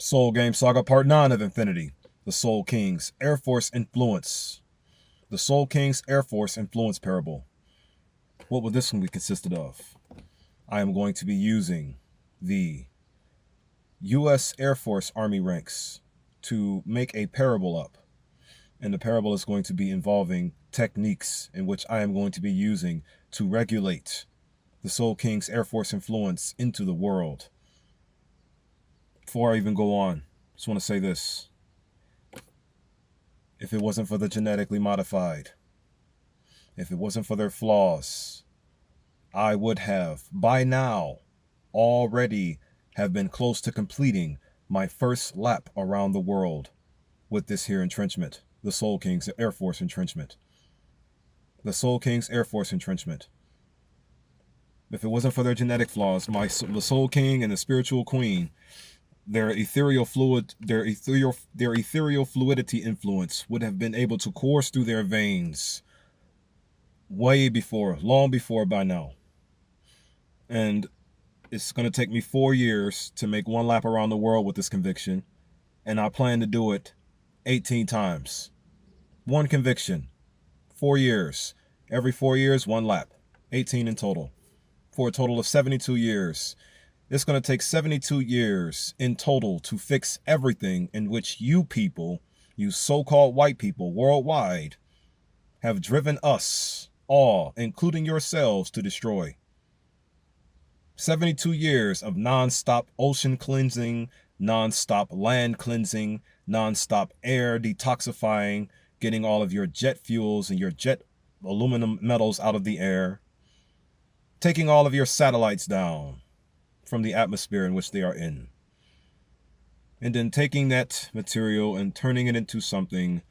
Soul Game Saga Part 9 of Infinity. The Soul King's Air Force Influence. The Soul King's Air Force Influence Parable. What will this one be consisted of? I am going to be using the U.S. Air Force Army ranks to make a parable up. And the parable is going to be involving techniques in which I am going to be using to regulate the Soul King's Air Force influence into the world. Before I even go on, I just want to say this. If it wasn't for the genetically modified, if it wasn't for their flaws, I would have, by now, already have been close to completing my first lap around the world with this here entrenchment, the Soul King's Air Force entrenchment. The Soul King's Air Force entrenchment. If it wasn't for their genetic flaws, the Soul King and the Spiritual Queen, their ethereal fluidity influence would have been able to course through their veins way before, long before by now. And it's going to take me 4 years to make one lap around the world with this conviction. And I plan to do it 18 times. One conviction, 4 years. Every 4 years, one lap. 18 in total. For a total of 72 years. It's going to take 72 years in total to fix everything in which you people, you so-called white people worldwide, have driven us all, including yourselves, to destroy. 72 years of non-stop ocean cleansing, non-stop land cleansing, non-stop air detoxifying, getting all of your jet fuels and your jet aluminum metals out of the air, taking all of your satellites down from the atmosphere in which they are in, and then taking that material and turning it into something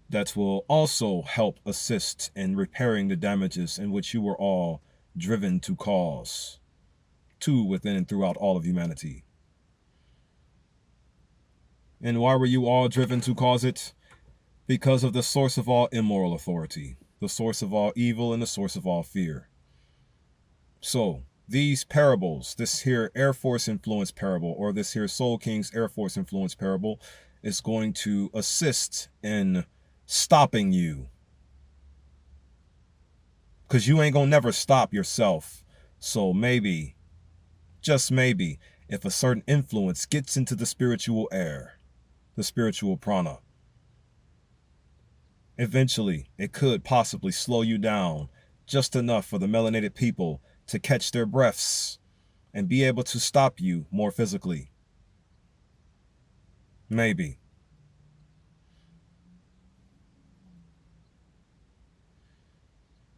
that will also help assist in repairing the damages in which you were all driven to cause to within and throughout all of humanity. And why were you all driven to cause it? Because of the source of all immoral authority, the source of all evil, and the source of all fear. So, these parables, this here Air Force influence parable, or this here Soul King's Air Force influence parable, is going to assist in stopping you. Because you ain't gonna never stop yourself. So maybe, just maybe, if a certain influence gets into the spiritual air, the spiritual prana, eventually it could possibly slow you down just enough for the melanated people to catch their breaths and be able to stop you more physically. Maybe.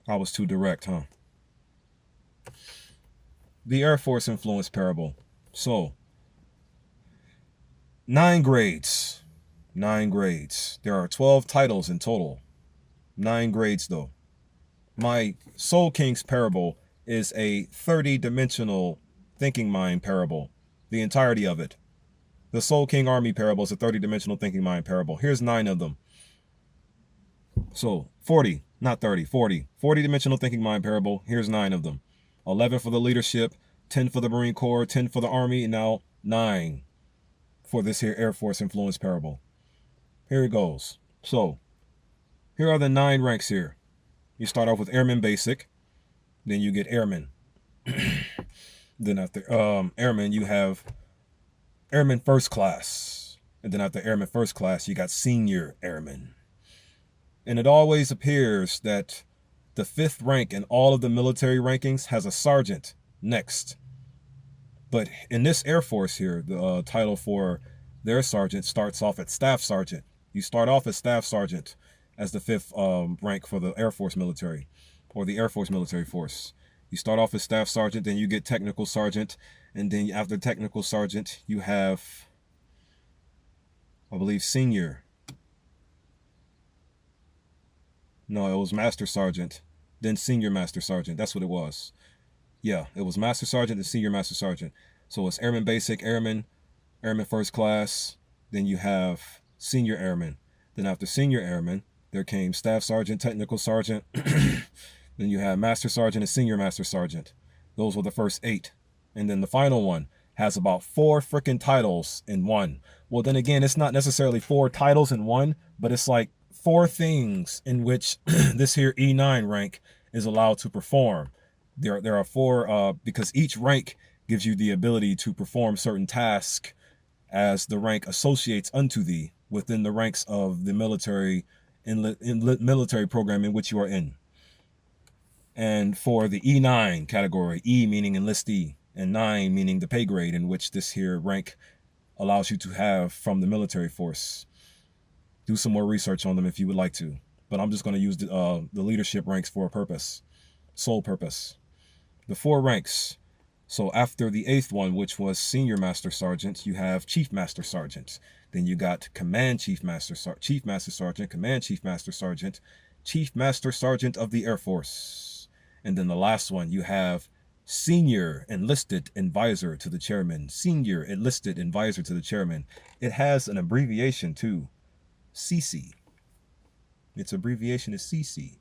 I was too direct, huh? The Air Force influence parable. So, 9 grades. 9 grades. There are 12 titles in total. 9 grades, though. My Soul King's parable is a 30-dimensional thinking mind parable. The entirety of it. The Soul King Army parable is a 30-dimensional thinking mind parable. Here's 9 of them. So, 40, not 30, 40. 40-dimensional thinking mind parable. Here's 9 of them. 11 for the leadership, 10 for the Marine Corps, 10 for the Army, and now 9 for this here Air Force influence parable. Here it goes. So, here are the 9 ranks here. You start off with Airman Basic. Then you get Airman. Then after Airman, you have Airman First Class. And then after Airman First Class, you got Senior Airman. And it always appears that the 5th rank in all of the military rankings has a sergeant next. But in this Air Force here, the title for their sergeant starts off at Staff Sergeant. You start off as Staff Sergeant as the 5th rank for the Air Force military, or the Air Force military force. You start off as Staff Sergeant, then you get Technical Sergeant, and then after Technical Sergeant, you have, I believe, Senior. No, it was Master Sergeant, then Senior Master Sergeant. That's what it was. Yeah, it was Master Sergeant and Senior Master Sergeant. So it's Airman Basic, Airman, Airman First Class, then you have Senior Airman. Then after Senior Airman, there came Staff Sergeant, Technical Sergeant. Then you have Master Sergeant and Senior Master Sergeant. Those were the first 8. And then the final one, has about 4 freaking titles in one. Well, then again, it's not necessarily 4 titles in one, but it's like 4 things in which this here E9 rank is allowed to perform. There are 4 because each rank gives you the ability to perform certain tasks as the rank associates unto thee within the ranks of the military military program in which you are in. And for the E9 category, E meaning enlistee, and 9 meaning the pay grade in which this here rank allows you to have from the military force. Do some more research on them if you would like to, but I'm just going to use the leadership ranks for a purpose, sole purpose. The 4 ranks. So after the 8th one, which was Senior Master Sergeant, you have Chief Master Sergeant. Then you got Command Chief Master Sergeant, Command Chief Master Sergeant, Chief Master Sergeant of the Air Force. And then the last one, you have Senior Enlisted Advisor to the Chairman. Senior Enlisted Advisor to the Chairman. It has an abbreviation too, CC. Its abbreviation is CC.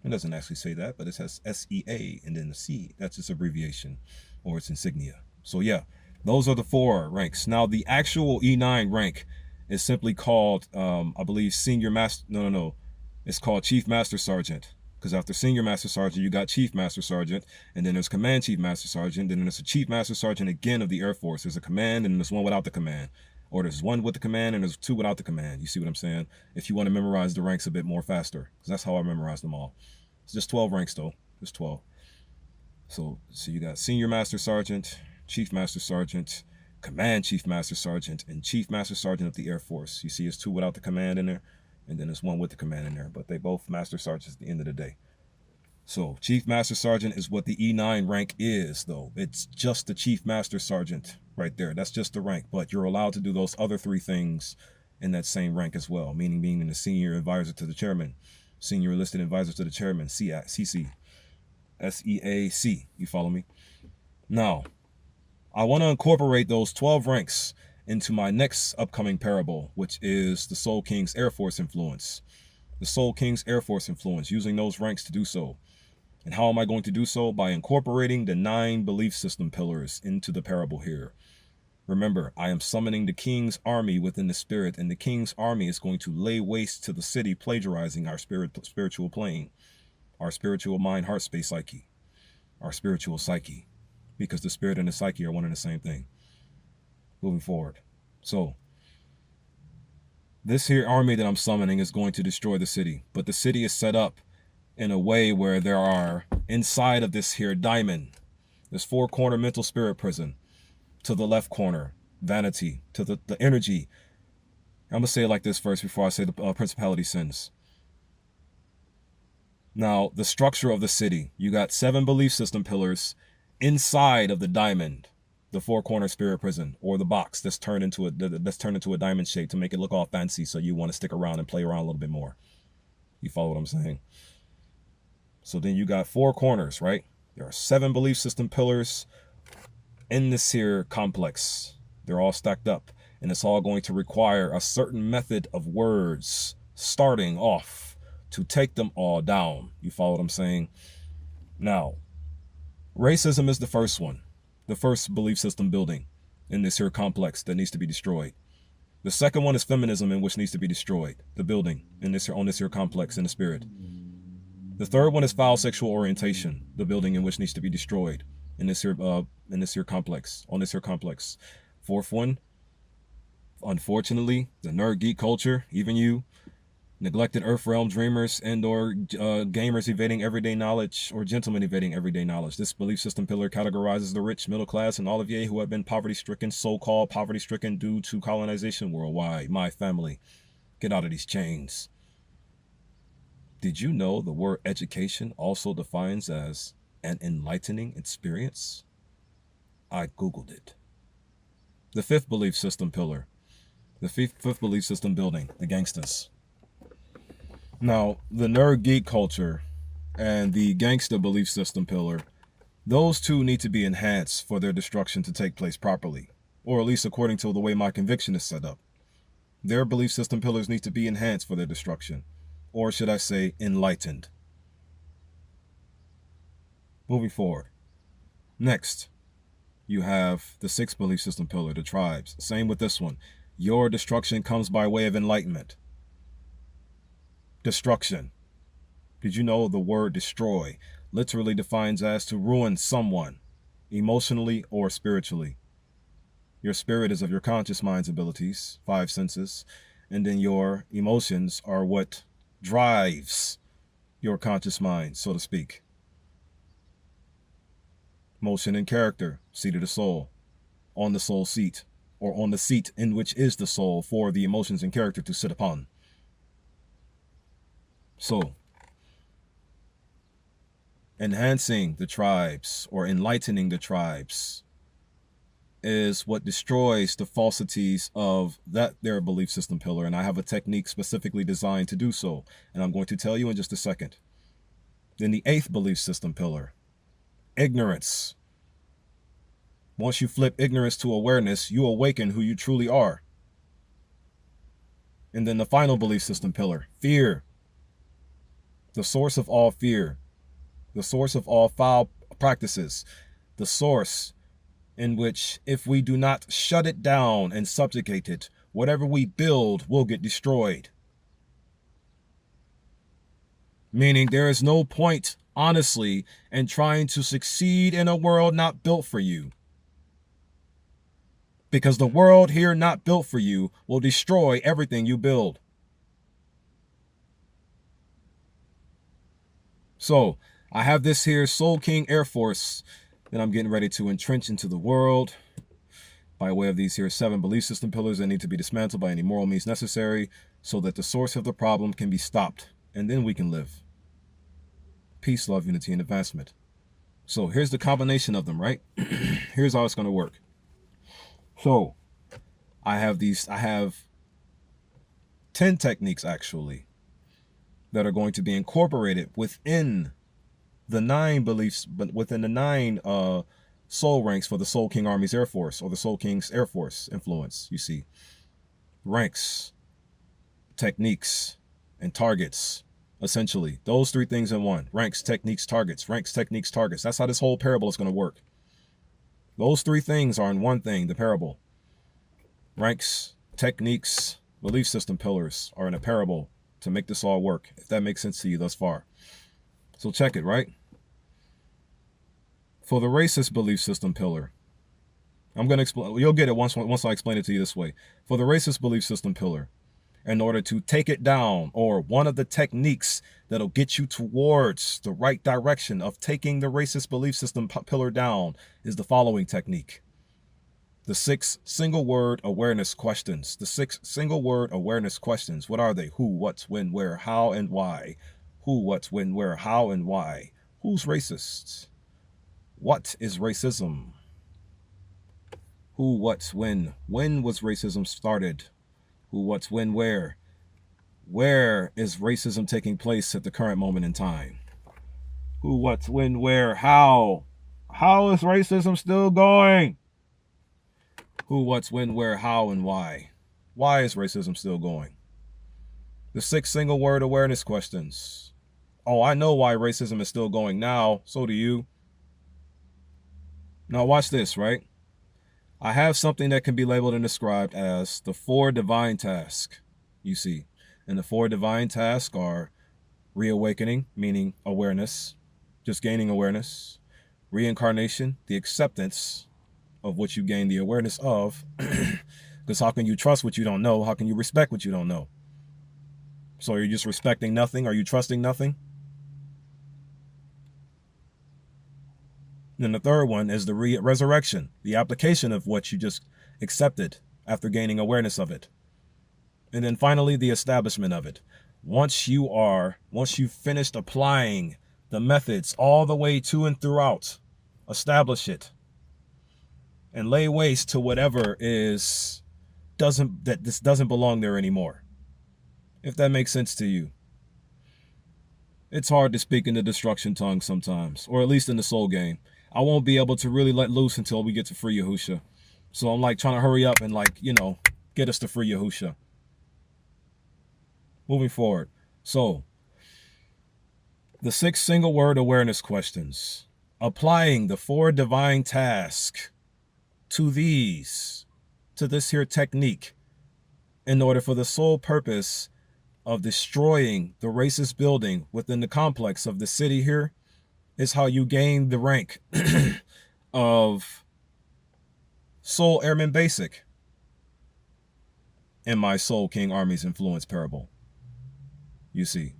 It doesn't actually say that, but it says SEA and then the C. That's its abbreviation or its insignia. So yeah, those are the 4 ranks. Now the actual E9 rank is simply called, I believe, Senior Master. No. It's called Chief Master Sergeant. Because after Senior Master Sergeant, you got Chief Master Sergeant, and then there's Command Chief Master Sergeant, then there's a Chief Master Sergeant again of the Air Force. There's a command, and there's one without the command. Or there's 1 with the command, and there's 2 without the command. You see what I'm saying? If you want to memorize the ranks a bit more faster, because that's how I memorized them all. It's just 12 ranks, though. Just 12. So you got Senior Master Sergeant, Chief Master Sergeant, Command Chief Master Sergeant, and Chief Master Sergeant of the Air Force. You see it's 2 without the command in there, and then there's 1 with the command in there, but they both Master Sergeants at the end of the day. So Chief Master Sergeant is what the E9 rank is, though. It's just the Chief Master Sergeant right there. That's just the rank, but you're allowed to do those other 3 things in that same rank as well, meaning being the Senior Advisor to the Chairman, Senior Enlisted Advisor to the Chairman, CC, SEAC. You follow me? Now, I want to incorporate those 12 ranks into my next upcoming parable, which is the Soul King's Air Force influence. The Soul King's Air Force influence, using those ranks to do so. And how am I going to do so? By incorporating the 9 belief system pillars into the parable here. Remember, I am summoning the King's army within the spirit, and the King's army is going to lay waste to the city, plagiarizing our spiritual plane, our spiritual mind, heart, space, psyche, our spiritual psyche, because the spirit and the psyche are one and the same thing. Moving forward. So, this here army that I'm summoning is going to destroy the city, but the city is set up in a way where there are, inside of this here diamond, this 4-corner mental spirit prison. To the left corner, vanity. To the energy. I'm going to say it like this first before I say the principality sins. Now, the structure of the city. You got 7 belief system pillars inside of the diamond, the 4-corner spirit prison, or the box that's turned into a diamond shape to make it look all fancy, so you want to stick around and play around a little bit more. You follow what I'm saying? So then you got 4 corners, right? There are 7 belief system pillars in this here complex. They're all stacked up, and it's all going to require a certain method of words starting off to take them all down. You follow what I'm saying? Now, racism is the first one, the first belief system building in this here complex that needs to be destroyed. The second one is feminism, in which needs to be destroyed, the building in this here, on this here complex in the spirit. The third one is foul sexual orientation, the building in which needs to be destroyed in this here complex, on this here complex. Fourth one, unfortunately, the nerd geek culture, even you, neglected earth realm dreamers and or gamers evading everyday knowledge, or gentlemen evading everyday knowledge. This belief system pillar categorizes the rich, middle class, and all of ye who have been poverty-stricken, so-called poverty-stricken due to colonization worldwide. My family, get out of these chains. Did you know the word education also defines as an enlightening experience? I Googled it. The 5th belief system pillar, the fifth belief system building, the gangsters. Now, the nerd geek culture and the gangster belief system pillar, those two need to be enhanced for their destruction to take place properly, or at least according to the way my conviction is set up. Their belief system pillars need to be enhanced for their destruction, or should I say enlightened. Moving forward. Next, you have the sixth belief system pillar, the tribes. Same with this one. Your destruction comes by way of enlightenment. Destruction. Did you know the word destroy literally defines as to ruin someone, emotionally or spiritually? Your spirit is of your conscious mind's abilities, 5 senses, and then your emotions are what drives your conscious mind, so to speak. Motion and character, seat of the soul, on the soul seat, or on the seat in which is the soul for the emotions and character to sit upon. So, enhancing the tribes or enlightening the tribes is what destroys the falsities of their belief system pillar, and I have a technique specifically designed to do so, and I'm going to tell you in just a second. Then the eighth belief system pillar, ignorance. Once you flip ignorance to awareness, you awaken who you truly are. And then the final belief system pillar, fear. The source of all fear, the source of all foul practices, the source in which if we do not shut it down and subjugate it, whatever we build will get destroyed. Meaning there is no point, honestly, in trying to succeed in a world not built for you. Because the world here not built for you will destroy everything you build. So, I have this here Soul King Air Force that I'm getting ready to entrench into the world by way of these here 7 belief system pillars that need to be dismantled by any moral means necessary so that the source of the problem can be stopped, and then we can live. Peace, love, unity, and advancement. So here's the combination of them, right? Here's how it's going to work. So I have 10 techniques actually that are going to be incorporated within the 9 beliefs, but within the 9 soul ranks for the Soul King Army's Air Force, or the Soul King's Air Force influence. You see, ranks, techniques, and targets. Essentially, those 3 things in one: ranks, techniques, targets. Ranks, techniques, targets. That's how this whole parable is going to work. Those 3 things are in one thing, the parable. Ranks, techniques, belief system pillars are in a parable to make this all work, if that makes sense to you thus far. So check it, right? For the racist belief system pillar, I'm going to explain. You'll get it once I explain it to you this way. For the racist belief system pillar, in order to take it down, or one of the techniques that'll get you towards the right direction of taking the racist belief system pillar down, is the following technique. The 6 single-word awareness questions. The 6 single-word awareness questions. What are they? Who, what, when, where, how, and why? Who, what, when, where, how, and why? Who's racist? What is racism? Who, what, when? When was racism started? Who, what, when, where? Where is racism taking place at the current moment in time? Who, what, when, where, how? How is racism still going? Who, what, when, where, how, and why? Why is racism still going? The 6 single-word awareness questions. Oh, I know why racism is still going now. So do you. Now watch this, right? I have something that can be labeled and described as the 4 divine tasks, you see. And the 4 divine tasks are reawakening, meaning awareness, just gaining awareness. Reincarnation, the acceptance of what you gain the awareness of. Because how can you trust what you don't know? How can you respect what you don't know? So are you just respecting nothing? Are you trusting nothing? Then the 3rd one is the resurrection, the application of what you just accepted after gaining awareness of it. And then finally, the establishment of it. Once you've finished applying the methods all the way to and throughout, establish it and lay waste to whatever doesn't belong there anymore. If that makes sense to you. It's hard to speak in the destruction tongue sometimes, or at least in the soul game. I won't be able to really let loose until we get to free Yahusha. So I'm like trying to hurry up and get us to free Yahusha. Moving forward. So the 6 single word awareness questions. Applying the 4 divine tasks to this here technique in order for the sole purpose of destroying the racist building within the complex of the city here is how you gain the rank of Soul Airman Basic in my Soul King Army's influence parable. You see.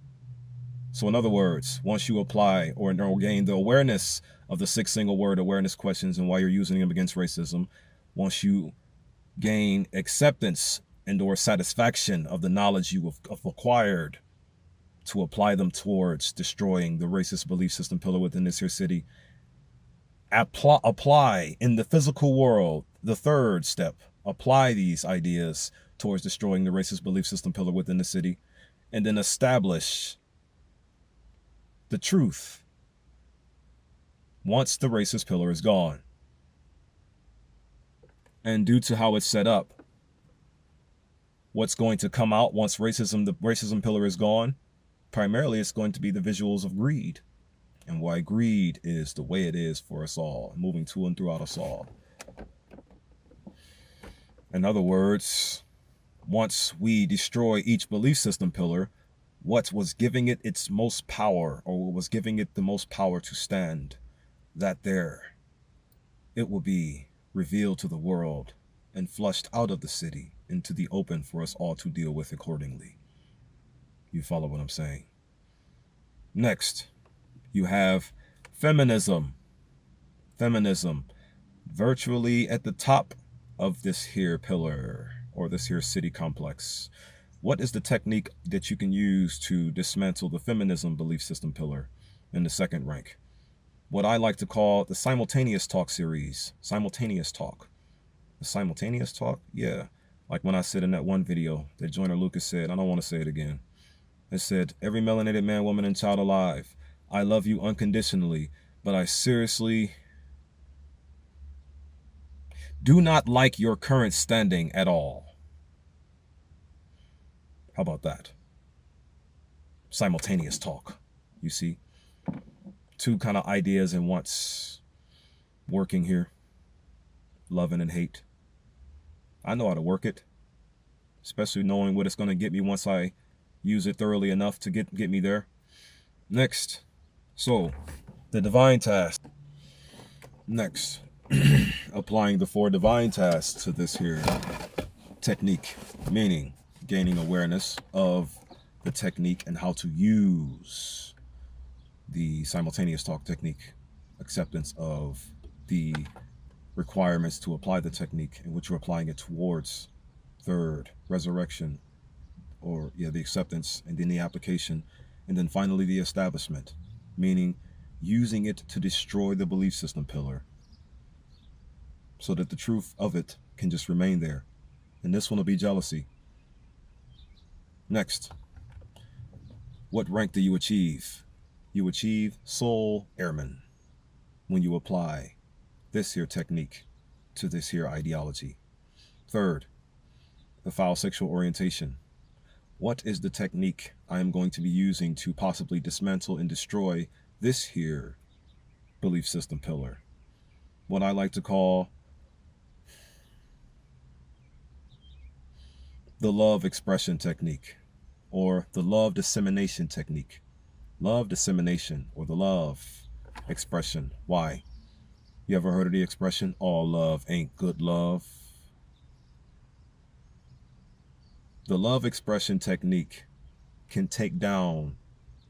So in other words, once you apply or gain the awareness of the 6 single word awareness questions and why you're using them against racism, once you gain acceptance and or satisfaction of the knowledge you have acquired to apply them towards destroying the racist belief system pillar within this here city, apply in the physical world, the 3rd step, apply these ideas towards destroying the racist belief system pillar within the city, and then establish the truth once the racist pillar is gone. And due to how it's set up, what's going to come out once the racism pillar is gone, primarily it's going to be the visuals of greed and why greed is the way it is for us all, moving to and throughout us all. In other words, once we destroy each belief system pillar, what was giving it its most power, or what was giving it the most power to stand, that there, it will be revealed to the world and flushed out of the city into the open for us all to deal with accordingly. You follow what I'm saying? Next, you have feminism. Feminism, virtually at the top of this here pillar, or this here city complex. What is the technique that you can use to dismantle the feminism belief system pillar in the 2nd rank? What I like to call the Simultaneous Talk series. Simultaneous Talk. The Simultaneous Talk? Yeah. Like when I said in that one video that Joyner Lucas said, I don't want to say it again. It said, every melanated man, woman, and child alive, I love you unconditionally, but I seriously do not like your current standing at all. How about that? Simultaneous talk. You see? 2 kind of ideas in once working here. Loving and hate. I know how to work it. Especially knowing what it's going to get me once I use it thoroughly enough to get me there. Next. So, the divine task. Next. Applying the 4 divine tasks to this here technique. Meaning, gaining awareness of the technique and how to use the simultaneous talk technique, acceptance of the requirements to apply the technique in which you're applying it towards, 3rd, resurrection, or the acceptance, and then the application, and then finally the establishment, meaning using it to destroy the belief system pillar so that the truth of it can just remain there. And this one will be jealousy. Next, what rank do you achieve? You achieve Soul Airman when you apply this here technique to this here ideology. 3rd, the foul sexual orientation. What is the technique I am going to be using to possibly dismantle and destroy this here belief system pillar? What I like to call the love expression technique, or the love dissemination technique. Love dissemination, or the love expression. Why? You ever heard of the expression, all love ain't good love? The love expression technique can take down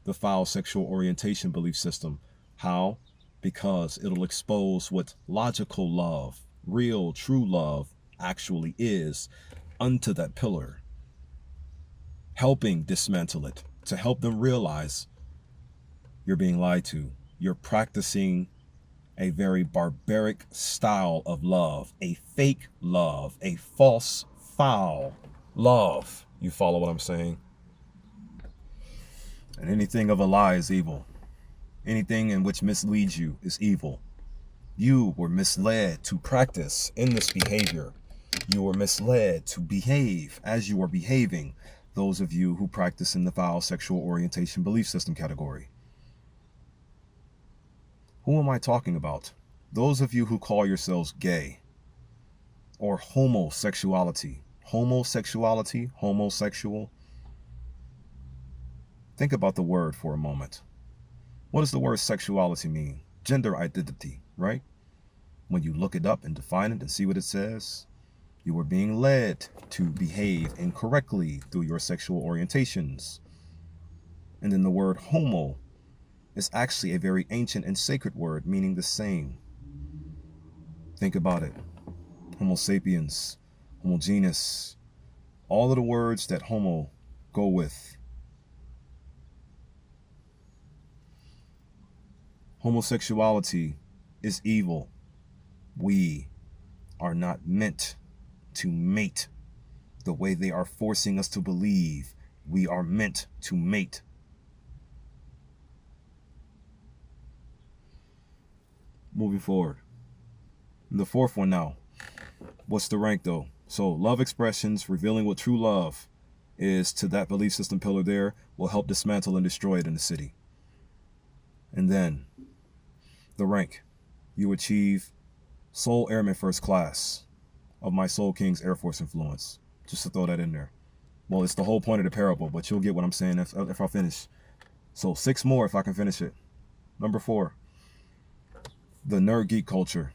the foul sexual orientation belief system. How? Because it'll expose what logical love, real, true love actually is unto that pillar, helping dismantle it, to help them realize you're being lied to. You're practicing a very barbaric style of love, a fake love, a false, foul love. You follow what I'm saying? And anything of a lie is evil. Anything in which misleads you is evil. You were misled to practice in this behavior. You were misled to behave as you are behaving, those of you who practice in the foul sexual orientation belief system category. Who am I talking about? Those of you who call yourselves gay. or homosexuality. Homosexuality, homosexual. Think about the word for a moment. What does the word sexuality mean? Gender identity, right? When you look it up and define it and see what it says, you are being led to behave incorrectly through your sexual orientations. And then the word homo is actually a very ancient and sacred word meaning the same. Think about it. Homo sapiens, homogeneous, all of the words that homo go with. Homosexuality is evil. We are not meant to mate the way they are forcing us to believe. We are meant to mate. Moving forward. The fourth one now. What's the rank though? So love expressions, revealing what true love is to that belief system pillar there, will help dismantle and destroy it in the city. And then the rank. You achieve Soul Airman First Class of my Soul King's Air Force influence. Just to throw that in there. Well, it's the whole point of the parable, but you'll get what I'm saying if I finish. So 6 more if I can finish it. Number 4. The N.E.R.D geek culture.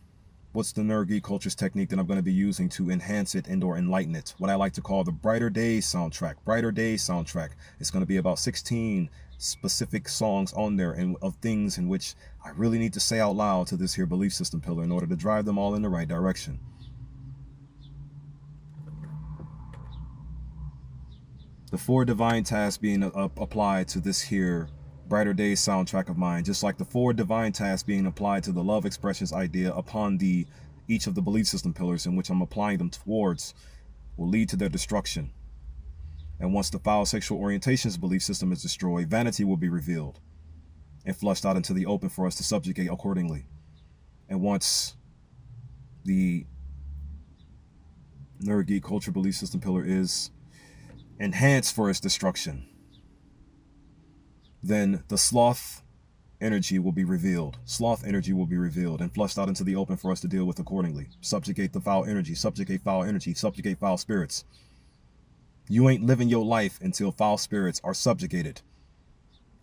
What's the N.E.R.D geek culture's technique that I'm going to be using to enhance it and or enlighten it? What I like to call the Brighter Days soundtrack. Brighter Days soundtrack. It's going to be about 16 specific songs on there and of things in which I really need to say out loud to this here belief system pillar in order to drive them all in the right direction. The 4 divine tasks being applied to this here Brighter Days soundtrack of mine, just like the 4 divine tasks being applied to the love expressions idea upon each of the belief system pillars in which I'm applying them towards, will lead to their destruction. And once the foul sexual orientations belief system is destroyed, vanity will be revealed and flushed out into the open for us to subjugate accordingly. And once the N.E.R.D geek culture belief system pillar is enhanced for its destruction, then the sloth energy will be revealed. Sloth energy will be revealed and flushed out into the open for us to deal with accordingly. Subjugate the foul energy, subjugate foul energy, subjugate foul spirits. You ain't living your life until foul spirits are subjugated.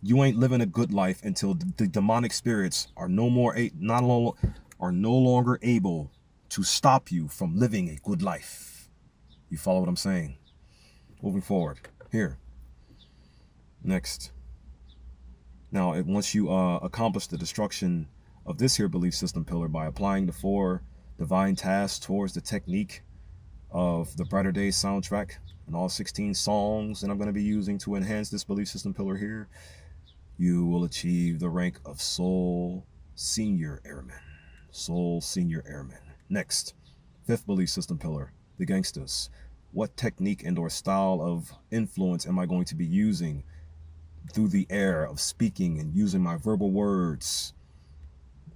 You ain't living a good life until the demonic spirits are no longer able to stop you from living a good life. You follow what I'm saying? Moving forward. Here. Next. Now, once you accomplish the destruction of this here belief system pillar by applying the 4 divine tasks towards the technique of the Brighter Days soundtrack and all 16 songs that I'm going to be using to enhance this belief system pillar here, you will achieve the rank of Soul Senior Airman. Soul Senior Airman. Next, 5th belief system pillar, the Gangsters. What technique and or style of influence am I going to be using through the air of speaking and using my verbal words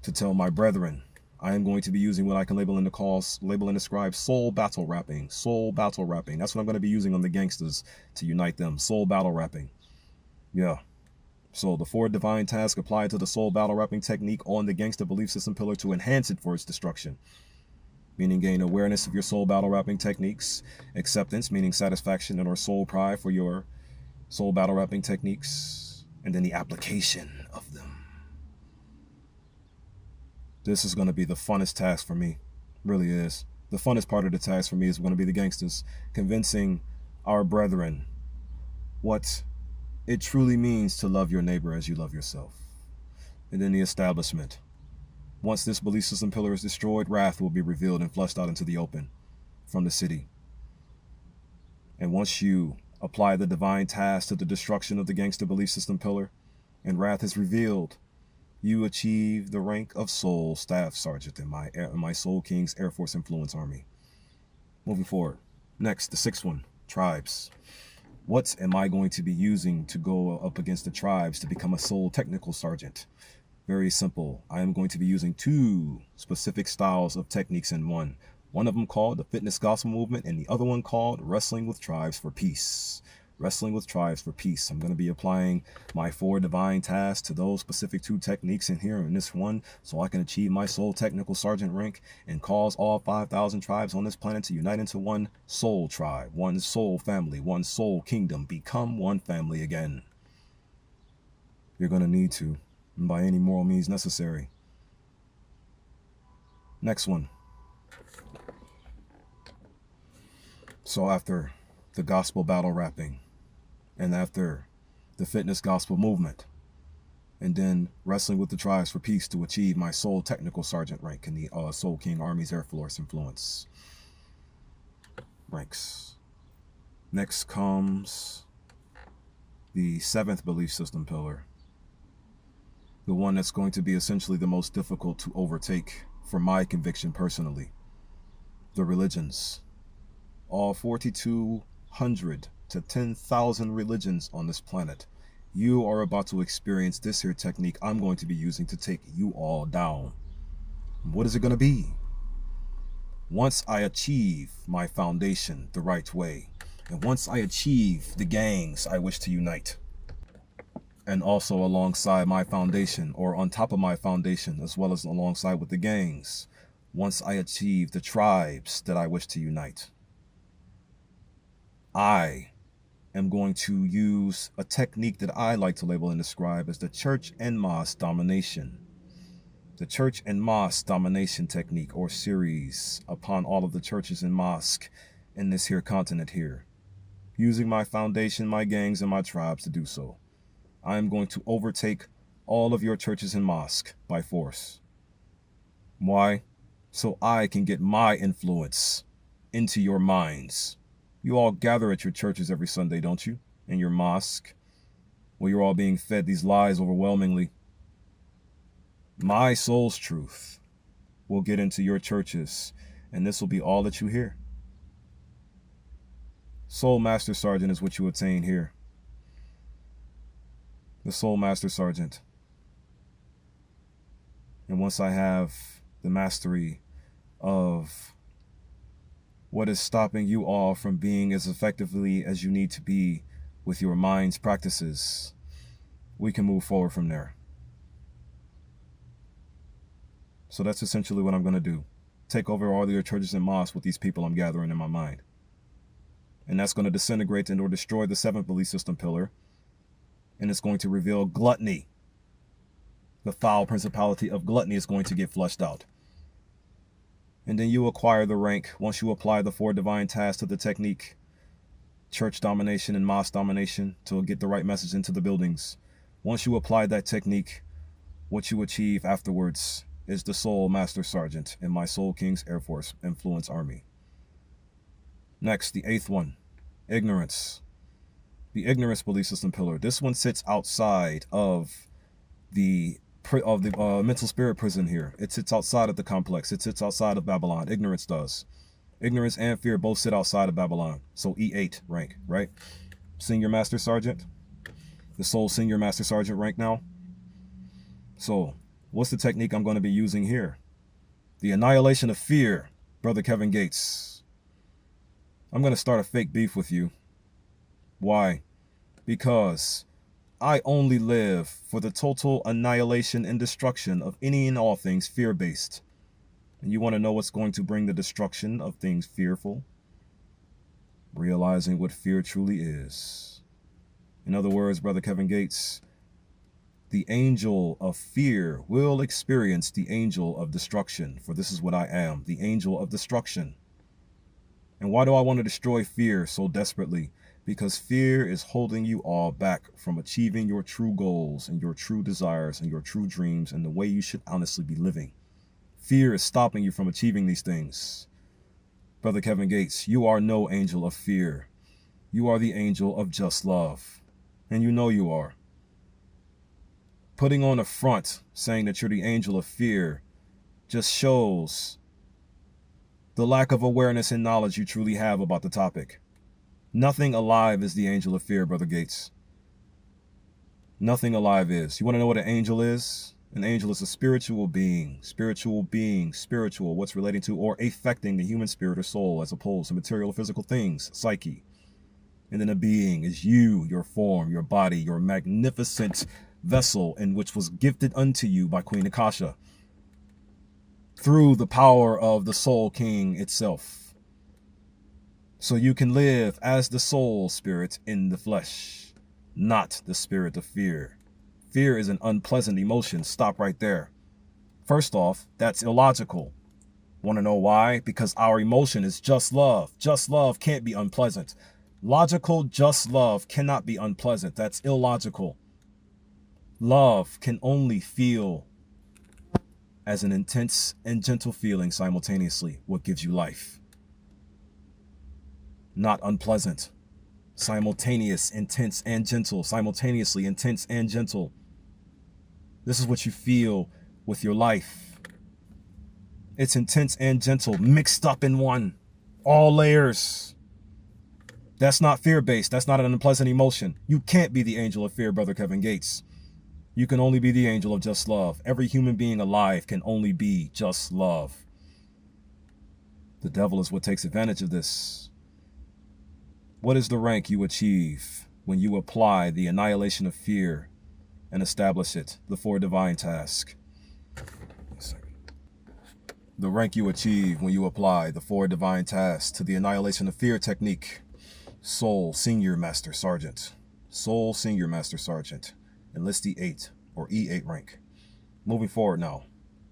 to tell my brethren? I am going to be using what I can label and describe soul battle rapping. Soul battle rapping. That's what I'm going to be using on the gangsters to unite them. Soul battle rapping. Yeah. So the 4 divine tasks apply to the soul battle rapping technique on the gangster belief system pillar to enhance it for its destruction. Meaning gain awareness of your soul battle rapping techniques. Acceptance, meaning satisfaction and or soul pride for your soul battle rapping techniques. And then the application of them. This is going to be the funnest task for me. Really is. The funnest part of the task for me is going to be the gangsters. Convincing our brethren what it truly means to love your neighbor as you love yourself. And then the establishment. Once this belief system pillar is destroyed, wrath will be revealed and flushed out into the open from the city. And once you apply the divine task to the destruction of the gangster belief system pillar, and wrath is revealed, you achieve the rank of Soul Staff Sergeant in my Soul King's Air Force Influence Army. Moving forward. Next, the 6th one, tribes. What am I going to be using to go up against the tribes to become a Soul Technical Sergeant? Very simple. I am going to be using 2 specific styles of techniques in one. One of them called the Fitness Gospel Movement and the other one called Wrestling with Tribes for Peace. wrestling with tribes for peace. I'm going to be applying my 4 divine tasks to those specific 2 techniques in here in this one, so I can achieve my soul technical sergeant rank and cause all 5,000 tribes on this planet to unite into one soul tribe, one soul family, one soul kingdom, become one family again. You're going to need to, and by any moral means necessary. Next one. So after the gospel battle rapping, and after the fitness gospel movement, and then wrestling with the tribes for peace to achieve my soul technical sergeant rank in the Soul King Army's Air Force influence ranks. Next comes the 7th belief system pillar, the one that's going to be essentially the most difficult to overtake for my conviction personally. The religions. All 4,200 to 10,000 religions on this planet. You are about to experience this here technique I'm going to be using to take you all down. What is it going to be? Once I achieve my foundation the right way, and once I achieve the gangs I wish to unite, and also alongside my foundation, or on top of my foundation, as well as alongside with the gangs, once I achieve the tribes that I wish to unite, I am going to use a technique that I like to label and describe as the Church and Mosque domination. The Church and Mosque domination technique or series upon all of the churches and mosques in this here continent here. Using my foundation, my gangs, and my tribes to do so. I am going to overtake all of your churches and mosques by force. Why? So I can get my influence into your minds. You all gather at your churches every Sunday, don't you? In your mosque, where you're all being fed these lies overwhelmingly. My soul's truth will get into your churches, and this will be all that you hear. Soul Master Sergeant is what you attain here. The Soul Master Sergeant. And once I have the mastery of what is stopping you all from being as effectively as you need to be with your mind's practices, we can move forward from there. So that's essentially what I'm going to do. Take over all your churches and mosques with these people I'm gathering in my mind. And that's going to disintegrate and or destroy the 7th belief system pillar. And it's going to reveal gluttony. The foul principality of gluttony is going to get flushed out. And then you acquire the rank once you apply the 4 divine tasks to the technique, church domination and mosque domination, to get the right message into the buildings. Once you apply that technique, what you achieve afterwards is the Soul Master Sergeant in my Soul King's Air Force Influence Army. Next, the 8th one, ignorance. The ignorance belief system pillar. This one sits outside of the mental spirit prison here. It sits outside of the complex. It sits outside of Babylon. Ignorance does. Ignorance and fear both sit outside of Babylon. So E8 rank, right? Senior Master Sergeant. The Soul Senior Master Sergeant rank now. So what's the technique I'm going to be using here? The annihilation of fear, Brother Kevin Gates. I'm going to start a fake beef with you. Why? Because I only live for the total annihilation and destruction of any and all things fear-based. And you want to know what's going to bring the destruction of things fearful? Realizing what fear truly is. In other words, Brother Kevin Gates, the angel of fear will experience the angel of destruction, for this is what I am, the angel of destruction. And why do I want to destroy fear so desperately? Because fear is holding you all back from achieving your true goals and your true desires and your true dreams and the way you should honestly be living. Fear is stopping you from achieving these things. Brother Kevin Gates, you are no angel of fear. You are the angel of just love. And you know you are. Putting on a front saying that you're the angel of fear just shows the lack of awareness and knowledge you truly have about the topic. Nothing alive is the angel of fear, Brother Gates. Nothing alive is. You want to know what an angel is? An angel is a spiritual being, what's relating to or affecting the human spirit or soul as opposed to material or physical things, psyche. And then a being is you, your form, your body, your magnificent vessel in which was gifted unto you by Queen Akasha through the power of the Soul King itself. So you can live as the soul spirit in the flesh, not the spirit of fear. Fear is an unpleasant emotion. Stop right there. First off, that's illogical. Want to know why? Because our emotion is just love. Just love can't be unpleasant. Logical just love cannot be unpleasant. That's illogical. Love can only feel as an intense and gentle feeling simultaneously, what gives you life. Not unpleasant. Simultaneous, intense, and gentle. Simultaneously intense and gentle. This is what you feel with your life. It's intense and gentle, mixed up in one. All layers. That's not fear-based. That's not an unpleasant emotion. You can't be the angel of fear, Brother Kevin Gates. You can only be the angel of just love. Every human being alive can only be just love. The devil is what takes advantage of this. What is the rank you achieve when you apply the annihilation of fear and establish it, the four divine task? The rank you achieve when you apply the four divine tasks to the annihilation of fear technique. Soul Senior Master Sergeant. Soul Senior Master Sergeant. Enlistee 8 or E8 rank. Moving forward now.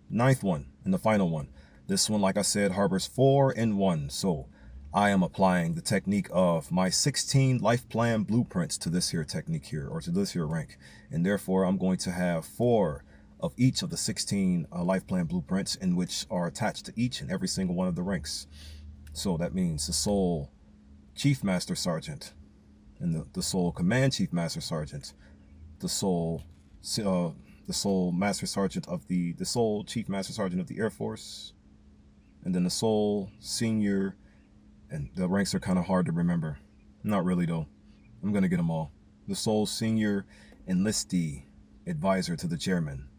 9th one and the final one. This one, like I said, harbors 4 in 1. So I am applying the technique of my 16 life plan blueprints to this here technique here, or to this here rank. And therefore, I'm going to have 4 of each of the 16 life plan blueprints, in which are attached to each and every single one of the ranks. So that means the Soul Chief Master Sergeant and the Soul Command Chief Master Sergeant, the Soul Master Sergeant of the Soul Chief Master Sergeant of the Air Force, and then the Soul Senior, and the ranks are kind of hard to remember. Not really though. I'm gonna get them all. The Soul Senior Enlistee Advisor to the Chairman.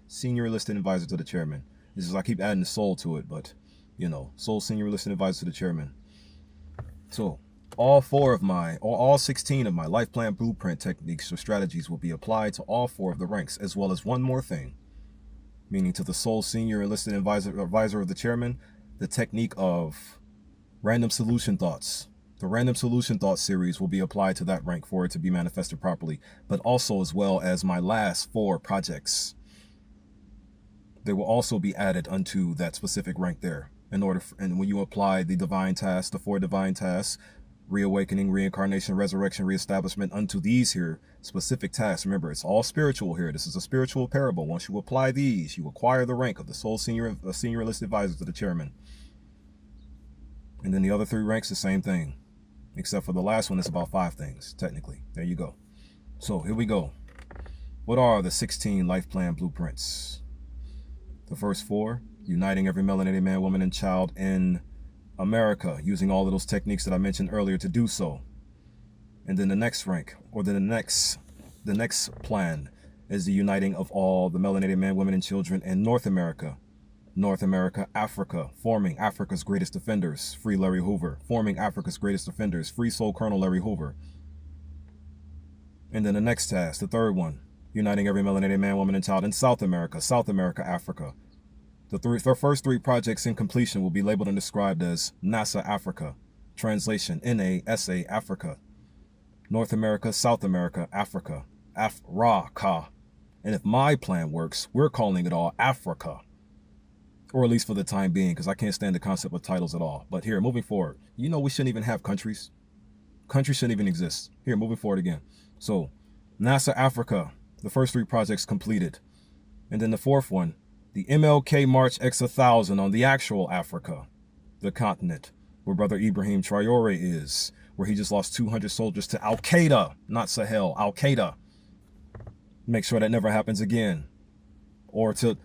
Senior Enlisted Advisor to the Chairman. This is, I keep adding the soul to it, but you know, Soul Senior Enlisted Advisor to the Chairman. So all 16 of my life plan blueprint techniques or strategies will be applied to all 4 of the ranks, as well as one more thing, meaning to the Soul Senior Enlisted Advisor of the Chairman, the technique of random solution thoughts. The random solution thought series will be applied to that rank for it to be manifested properly, but also as well as my last 4 projects. They will also be added unto that specific rank there. And when you apply the divine tasks, the 4 divine tasks, reawakening, reincarnation, resurrection, reestablishment unto these here specific tasks. Remember, it's all spiritual here. This is a spiritual parable. Once you apply these, you acquire the rank of the Soul Senior Enlisted Advisor to the Chairman. And then the other 3 ranks, the same thing, except for the last one, it's about 5 things, technically. There you go. So here we go. What are the 16 life plan blueprints? The first 4, uniting every melanated man, woman, and child in America, using all of those techniques that I mentioned earlier to do so. And then the next rank, or the next plan, is the uniting of all the melanated men, women, and children in North America. North America, Africa, forming Africa's greatest defenders, free Larry Hoover. Forming Africa's greatest defenders, free Soul Colonel Larry Hoover. And then the next task, the 3rd one, uniting every melanated man, woman, and child in South America, Africa. The first 3 projects in completion will be labeled and described as NASA Africa. Translation, NASA Africa. North America, South America, Africa. Africa. And if my plan works, we're calling it all Africa. Or at least for the time being, because I can't stand the concept of titles at all. But here, moving forward, you know we shouldn't even have countries. Countries shouldn't even exist. Here, moving forward again. So, NASA Africa, the first 3 projects completed. And then the 4th one, the MLK March X1000 on the actual Africa, the continent, where Brother Ibrahim Traore is, where he just lost 200 soldiers to Al-Qaeda, not Sahel, Al-Qaeda. Make sure that never happens again. Or to...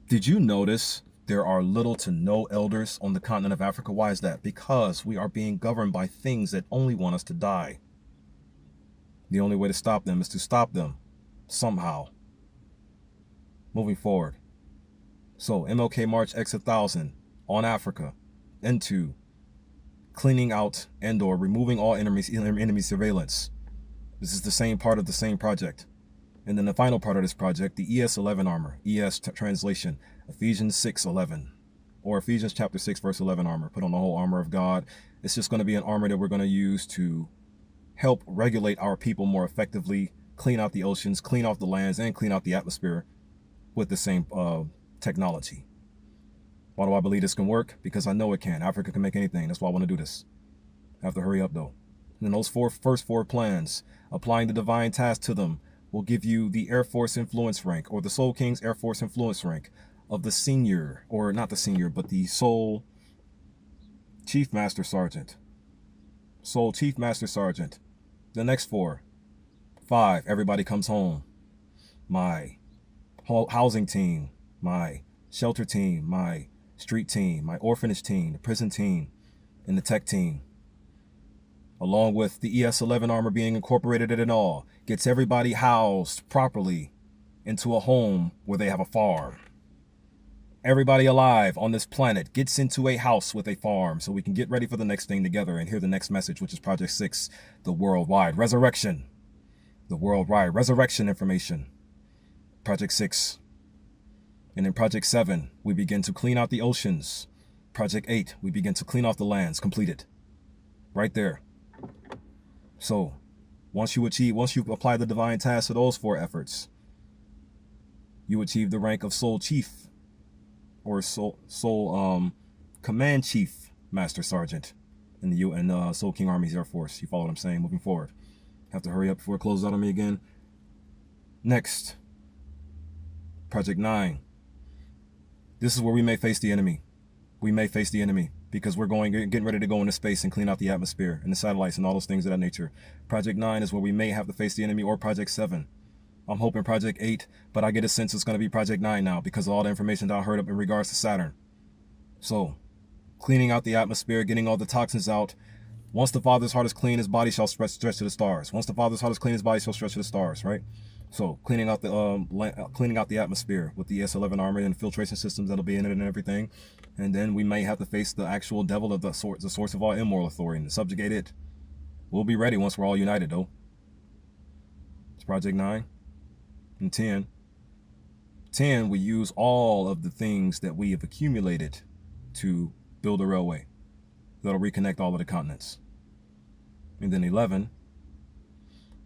Did you notice there are little to no elders on the continent of Africa? Why is that? Because we are being governed by things that only want us to die. The only way to stop them is to stop them somehow. Moving forward. So MLK March X1000 on Africa into cleaning out and or removing all enemy surveillance. This is the same part of the same project. And then the final part of this project, the ES11 armor, translation, Ephesians 6:11, or Ephesians chapter 6, verse 11 armor. Put on the whole armor of God. It's just going to be an armor that we're going to use to help regulate our people more effectively, clean out the oceans, clean off the lands, and clean out the atmosphere with the same technology. Why do I believe this can work? Because I know it can. Africa can make anything. That's why I want to do this. I have to hurry up though. And then those first four plans, applying the divine task to them, will give you the Air Force Influence rank, or the Soul King's Air Force Influence rank of the senior, or not the senior, but the Soul Chief Master Sergeant. Soul Chief Master Sergeant. The next 4. 5, everybody comes home. My housing team, my shelter team, my street team, my orphanage team, the prison team, and the tech team. Along with the ES11 armor being incorporated in it all, gets everybody housed properly into a home where they have a farm. Everybody alive on this planet gets into a house with a farm so we can get ready for the next thing together and hear the next message, which is Project 6, the worldwide resurrection. The worldwide resurrection information. Project 6. And in Project 7, we begin to clean out the oceans. Project 8, we begin to clean off the lands. Completed. Right there. So, once you apply the divine task to those 4 efforts, you achieve the rank of Soul Chief, or Soul Command Chief Master Sergeant in the Soul King Army's Air Force. You follow what I'm saying? Moving forward. Have to hurry up before it closes out on me again. Next, Project 9. This is where we may face the enemy. We may face the enemy because we're getting ready to go into space and clean out the atmosphere and the satellites and all those things of that nature. Project 9 is where we may have to face the enemy, or Project 7. I'm hoping Project 8, but I get a sense it's going to be Project 9 now because of all the information that I heard up in regards to Saturn. So, cleaning out the atmosphere, getting all the toxins out. Once the Father's heart is clean, his body shall stretch to the stars. Once the Father's heart is clean, his body shall stretch to the stars, right? So, cleaning out the atmosphere with the S11 armor and filtration systems that'll be in it and everything. And then we may have to face the actual devil of the source of all immoral authority and subjugate it. We'll be ready once we're all united, though. It's Project 9. And 10. 10, we use all of the things that we have accumulated to build a railway that'll reconnect all of the continents. And then 11,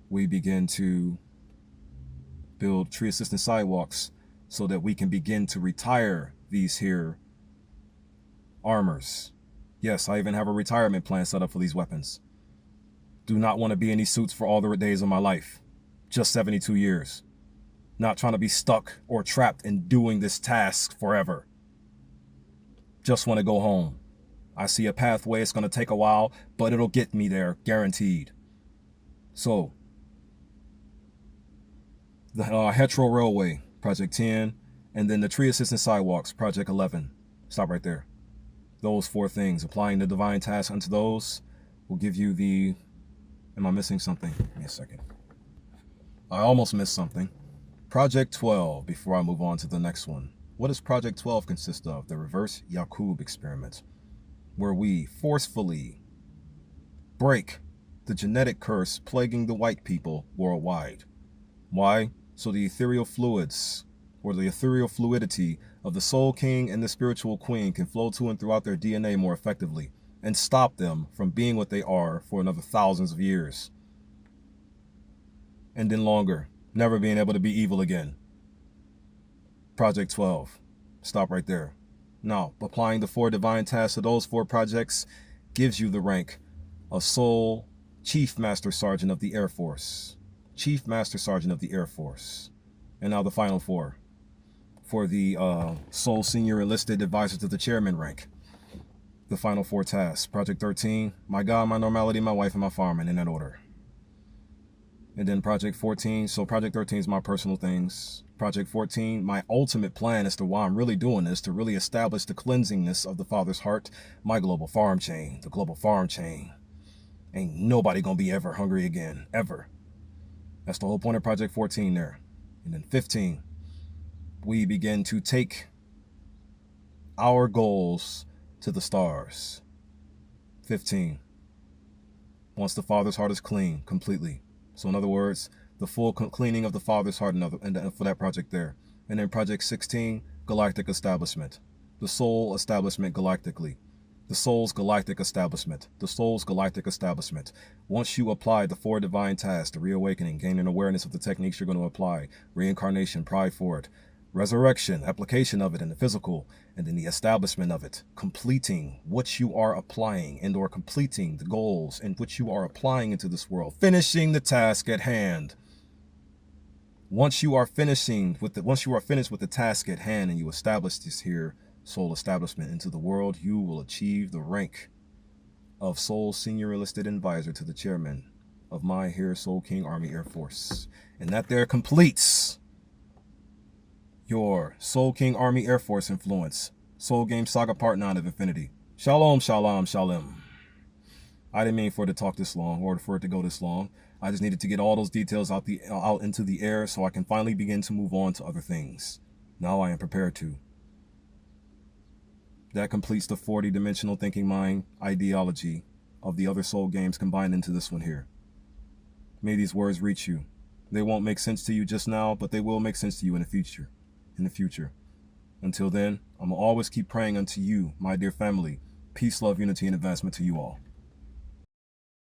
we begin to build tree assisted sidewalks so that we can begin to retire these here armors. Yes, I even have a retirement plan set up for these weapons. Do not want to be in these suits for all the days of my life. Just 72 years. Not trying to be stuck or trapped in doing this task forever. Just want to go home. I see a pathway. It's going to take a while, but it'll get me there, guaranteed. So, the Hetero Railway, Project 10, and then the Tree Assistant Sidewalks, Project 11. Stop right there. Those 4 things, applying the divine task unto those, will give you the... Am I missing something? Give me a second. I almost missed something. Project 12, before I move on to the next one. What does Project 12 consist of? The Reverse Yakub Experiment, where we forcefully break the genetic curse plaguing the white people worldwide. Why? So the ethereal fluids, or the ethereal fluidity of the Soul King and the Spiritual Queen can flow to and throughout their DNA more effectively and stop them from being what they are for another thousands of years. And then longer. Never being able to be evil again. Project 12. Stop right there. Now, applying the 4 divine tasks to those 4 projects gives you the rank of Soul Chief Master Sergeant of the Air Force. Chief Master Sergeant of the Air Force. And now the final 4. For the Soul Senior Enlisted Advisor to the Chairman rank. The final 4 tasks. Project 13. My God, my normality, my wife, and my farming, in that order. And then Project 14, so Project 13 is my personal things. Project 14, my ultimate plan as to why I'm really doing this, to really establish the cleansingness of the Father's heart, my global farm chain, the global farm chain. Ain't nobody gonna be ever hungry again, ever. That's the whole point of Project 14 there. And then 15, we begin to take our goals to the stars. 15. Once the Father's heart is clean completely. So in other words, the full cleaning of the Father's heart and for that project there. And then project 16, galactic establishment. The soul establishment galactically. The soul's galactic establishment. The soul's galactic establishment. Once you apply the 4 divine tasks, the reawakening, gaining awareness of the techniques you're going to apply, reincarnation, pride for it, resurrection, application of it in the physical, and then the establishment of it, completing what you are applying and or completing the goals in which you are applying into this world, finishing the task at hand. Once you are finished with the task at hand and you establish this here soul establishment into the world, you will achieve the rank of Soul Senior Enlisted Advisor to the Chairman of my here Soul King Army Air Force. And that there completes your Soul King Army Air Force influence. Soul Game Saga Part 9 of Infinity. Shalom, shalom, shalom. I didn't mean for it to talk this long or for it to go this long. I just needed to get all those details out into the air so I can finally begin to move on to other things. Now I am prepared to. That completes the 40-dimensional thinking mind ideology of the other soul games combined into this one here. May these words reach you. They won't make sense to you just now, but they will make sense to you in the future. Until then, I'm going to always keep praying unto you, my dear family. Peace, love, unity, and advancement to you all.